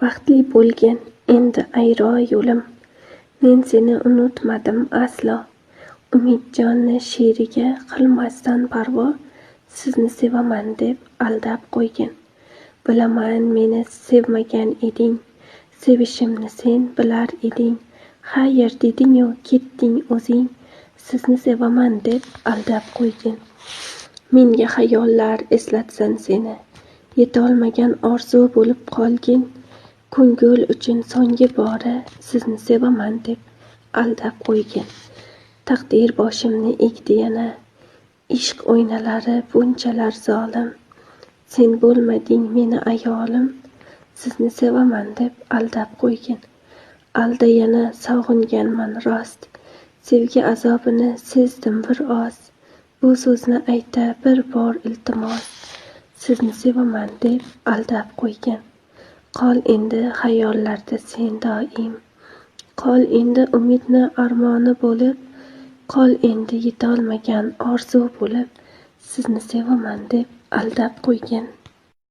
Baxtli bo'lgin endi ayro yo'lim, men seni unutmadim aslo. Umidjonni she'riga qilmasdan parvo, sizni sevaman deb aldab qo'ygin. Bilaman meni sevmagan eding, sevishimni sen bilar eding. Xayr deding-u ketding o'zing, sizni sevaman deb aldab qo'ygin. Menga xayollar eslatsin seni, yetolmagan orzu bo'lib qolgin. Ko'ngil uchun so'nggi bora, sizni sevaman deb aldab qo'ygin. Taqdir boshimni egdi yana, ishq o'ynalari bunchalar zolim. Sen bo'lmading meni ayolim, sizni sevaman deb aldab qo'ygin. Alda yana sog'inganman rost, sevgi azobini sezdim bir oz. Bu so'zni ayta bir bor iltimos, sizni sevaman deb aldab qo'ygin. Qol endi xayollarda sen doim, qol endi umidni armoni bo'lib, qol endi yetolmagan orzu bo'lib, sizni sevaman deb aldab qo'ygin.